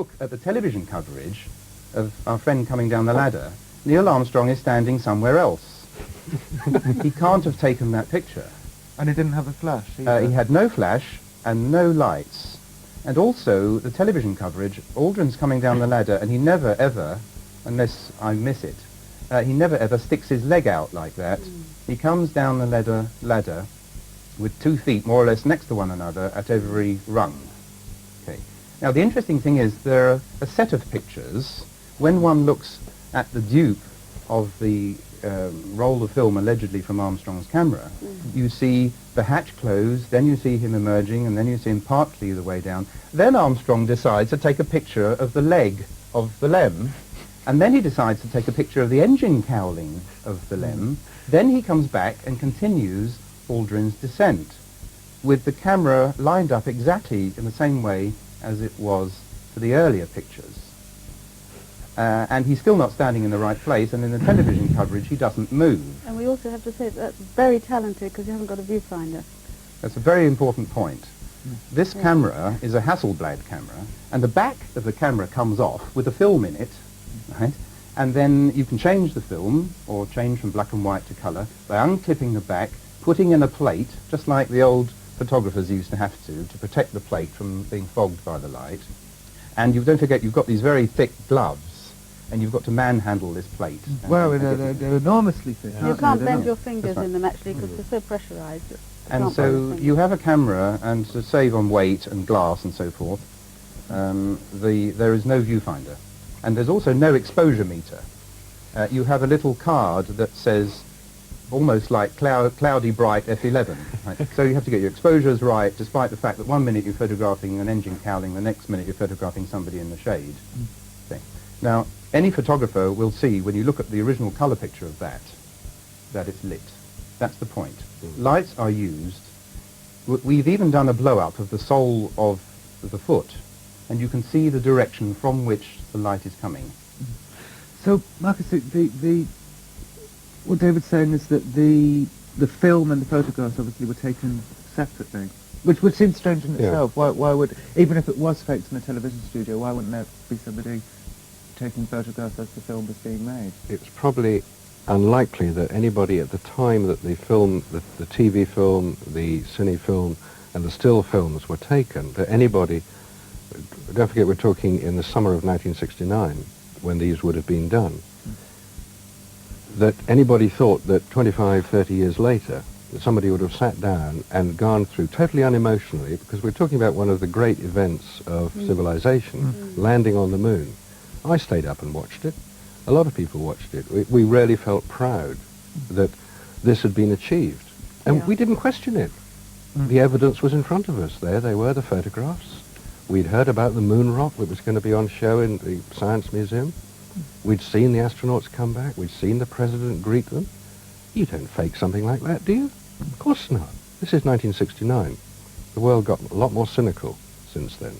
look at the television coverage of our friend coming down the ladder, Neil Armstrong is standing somewhere else. He can't have taken that picture. And he didn't have a flash He either. had no flash and no lights. And also, the television coverage, Aldrin's coming down the ladder, and he never ever, unless I miss it, he never ever sticks his leg out like that. He comes down the ladder with 2 feet more or less next to one another at every rung. Okay. Now, the interesting thing is there are a set of pictures. When one looks at the dupe of the roll of film allegedly from Armstrong's camera, you see the hatch closed, then you see him emerging, and then you see him partly the way down. Then Armstrong decides to take a picture of the leg of the LEM, and then he decides to take a picture of the engine cowling of the LEM. Then he comes back and continues Aldrin's descent with the camera lined up exactly in the same way as it was for the earlier pictures. And he's still not standing in the right place, and in the television coverage he doesn't move. And we also have to say that's very talented because you haven't got a viewfinder. That's a very important point. This camera is a Hasselblad camera, and the back of the camera comes off with a film in it, right? And then you can change the film, or change from black and white to colour, by unclipping the back, putting in a plate, just like the old photographers used to have to protect the plate from being fogged by the light. And you don't forget, you've got these very thick gloves, and you've got to manhandle this plate. Well, they're enormously thick. You aren't can't they? bend your fingers right. in them actually because they're so pressurised. And so you have a camera, and to save on weight and glass and so forth, there is no viewfinder. And there's also no exposure meter. You have a little card that says, almost like cloudy bright F11. Right? So you have to get your exposures right, despite the fact that 1 minute you're photographing an engine cowling, the next minute you're photographing somebody in the shade. Okay. Now, any photographer will see, when you look at the original colour picture of that it's lit. That's the point. Lights are used. We've even done a blow-up of the sole of the foot, and you can see the direction from which the light is coming. So, Marcus, what David's saying is that the film and the photographs obviously were taken separately, which would seem strange in itself. Why would, even if it was faked in a television studio, why wouldn't there be somebody taking photographs as the film was being made? It's probably unlikely that anybody at the time that the film, the TV film, the cine film, and the still films were taken, that anybody, don't forget we're talking in the summer of 1969, when these would have been done, that anybody thought that 25, 30 years later, that somebody would have sat down and gone through, totally unemotionally, because we're talking about one of the great events of civilization, landing on the moon. I stayed up and watched it. A lot of people watched it. We really felt proud that this had been achieved. And we didn't question it. The evidence was in front of us. There they were, the photographs. We'd heard about the moon rock that was going to be on show in the Science Museum. We'd seen the astronauts come back. We'd seen the president greet them. You don't fake something like that, do you? Of course not. This is 1969. The world got a lot more cynical since then.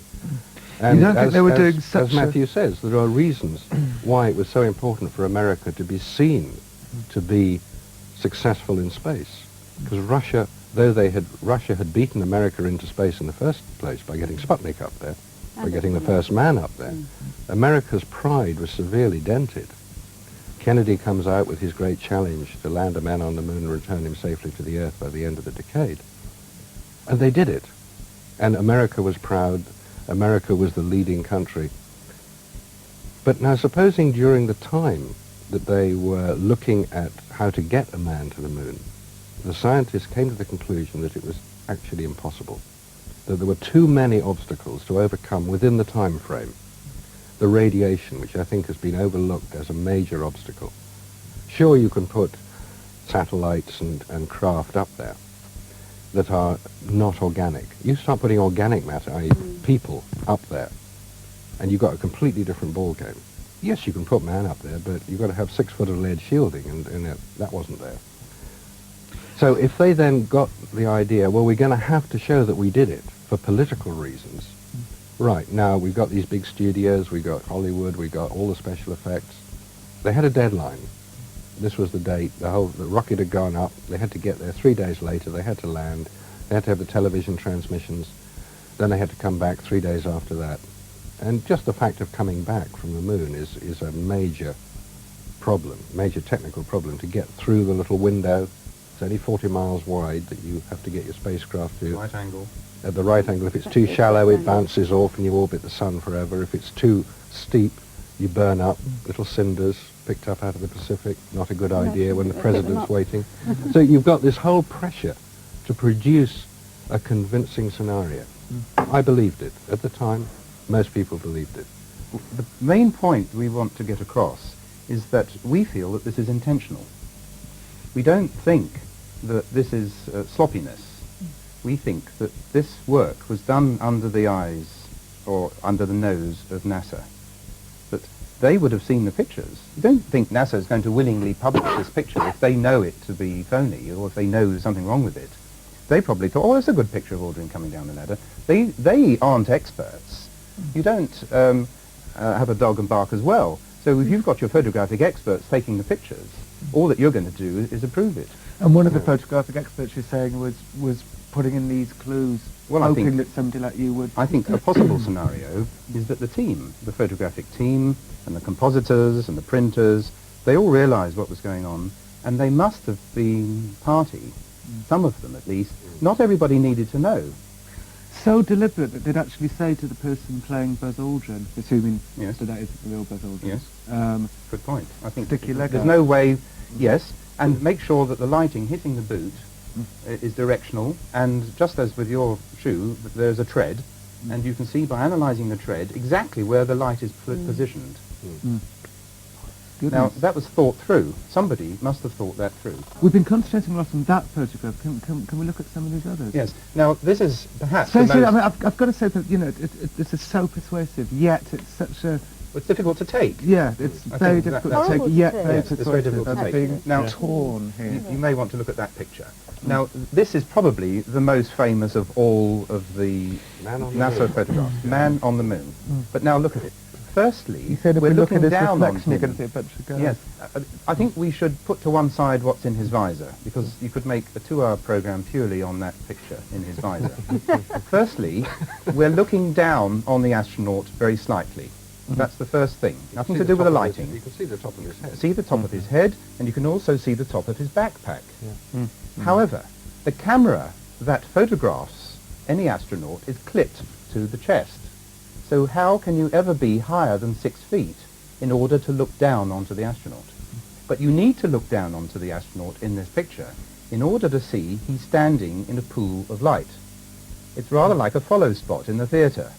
And you don't think they were doing such as Matthew says, there are reasons why it was so important for America to be seen to be successful in space. Because Russia, though Russia had beaten America into space in the first place by getting Sputnik up there, by getting the first man up there, America's pride was severely dented. Kennedy comes out with his great challenge to land a man on the moon and return him safely to the Earth by the end of the decade. And they did it. And America was proud. America was the leading country. But now supposing during the time that they were looking at how to get a man to the moon, the scientists came to the conclusion that it was actually impossible, that there were too many obstacles to overcome within the time frame. The radiation, which I think has been overlooked as a major obstacle. Sure, you can put satellites and craft up there that are not organic. You start putting organic matter, i.e. people, up there, and you've got a completely different ball game. Yes, you can put man up there, but you've got to have 6 foot of lead shielding, and that wasn't there. So if they then got the idea, well, we're going to have to show that we did it for political reasons. Right, now we've got these big studios, we've got Hollywood, we've got all the special effects. They had a deadline. This was the date. The rocket had gone up. They had to get there 3 days later. They had to land. They had to have the television transmissions. Then they had to come back 3 days after that. And just the fact of coming back from the moon is a major problem, major technical problem to get through the little window. It's only 40 miles wide that you have to get your spacecraft to. Right angle. At the right angle. If it's too shallow, it bounces off and you orbit the sun forever. If it's too steep, you burn up. Little cinders picked up out of the Pacific. Not a good idea when the president's waiting. So you've got this whole pressure to produce a convincing scenario. I believed it. At the time, most people believed it. The main point we want to get across is that we feel that this is intentional. We don't think that this is sloppiness. We think that this work was done under the eyes or under the nose of NASA. That they would have seen the pictures. You don't think NASA is going to willingly publish this picture if they know it to be phony or if they know there's something wrong with it. They probably thought, oh, it's a good picture of Aldrin coming down the ladder. They aren't experts. You don't have a dog and bark as well. So if you've got your photographic experts taking the pictures, all that you're going to do is approve it. And one of the photographic experts you're saying was putting in these clues, hoping that somebody like you would... I think a possible scenario is that the team, the photographic team, and the compositors and the printers, they all realised what was going on, and they must have been party, some of them at least. Not everybody needed to know. So deliberate that they'd actually say to the person playing Buzz Aldrin, assuming Yes. that is the real Buzz Aldrin, Yes. Good point. I think stick your leg there's out. no way, yes, and make sure that the lighting hitting the boot is directional, and just as with your shoe, there's a tread, and you can see by analysing the tread exactly where the light is positioned. Now, that was thought through. Somebody must have thought that through. We've been concentrating a lot on that photograph. Can we look at some of these others? Yes. Now, this is perhaps So, the most... I mean, I've got to say that, you know, this is so persuasive, yet it's such a... It's difficult to take. Yeah, it's I very think that- difficult to that's- take, yet Horrible to very Yes, it's very difficult to persuasive. take. Being Now, torn here. You may want to look at that picture. Now, this is probably the most famous of all of the Man on the NASA moon. photographs. Man on the moon. But now look at it. Firstly, You said if we're we look looking at his down on reflection, you're him. going to see a bunch of guys. Yes, I think we should put to one side what's in his visor, because you could make a 2-hour program purely on that picture in his visor. Firstly, we're looking down on the astronaut very slightly. That's the first thing. Nothing to do with the lighting. You can see the top of his head. See the top of his head, and you can also see the top of his backpack. However, the camera that photographs any astronaut is clipped to the chest. So how can you ever be higher than 6 feet in order to look down onto the astronaut? But you need to look down onto the astronaut in this picture in order to see he's standing in a pool of light. It's rather like a follow spot in the theatre.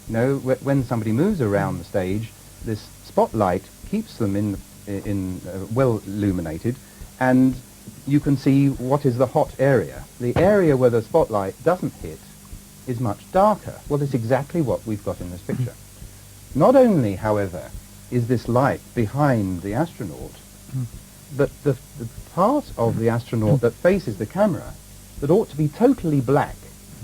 You know, when somebody moves around the stage, this spotlight keeps them in well illuminated, and you can see what is the hot area. The area where the spotlight doesn't hit is much darker. Well, that's exactly what we've got in this picture. Not only, however, is this light behind the astronaut, but the part of the astronaut that faces the camera that ought to be totally black,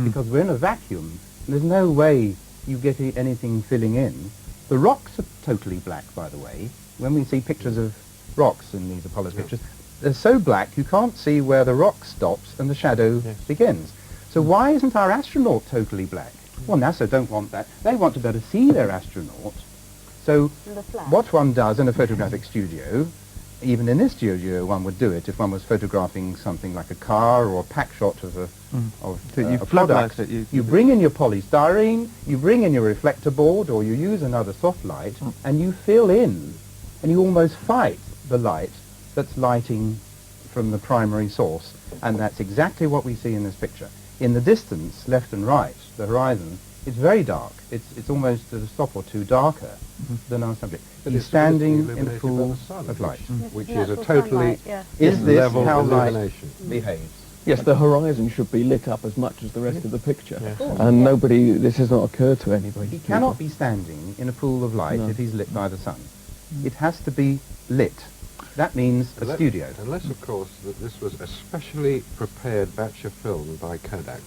because we're in a vacuum, and there's no way you get anything filling in. The rocks are totally black, by the way. When we see pictures of rocks in these Apollo pictures, they're so black you can't see where the rock stops and the shadow begins. So why isn't our astronaut totally black? Well, NASA don't want that. They want to be able to see their astronaut. So what one does in a photographic studio, even in this studio one would do it if one was photographing something like a car or a pack shot of a product. You bring in your polystyrene, you bring in your reflector board, or you use another soft light, and you fill in, and you almost fight the light that's lighting from the primary source. And that's exactly what we see in this picture. In the distance, left and right, the horizon, it's very dark. It's almost a stop or two darker than our subject. But He's it's standing illuminated in a by pool the sun, of light. which is a Natural totally sunlight, yeah. Is this level how light illumination. behaves? Yes, the horizon should be lit up as much as the rest of the picture. And nobody, this has not occurred to anybody. He cannot be standing in a pool of light if he's lit by the sun. It has to be lit. That means a studio. Unless, of course, that this was a specially prepared batch of film by Kodak.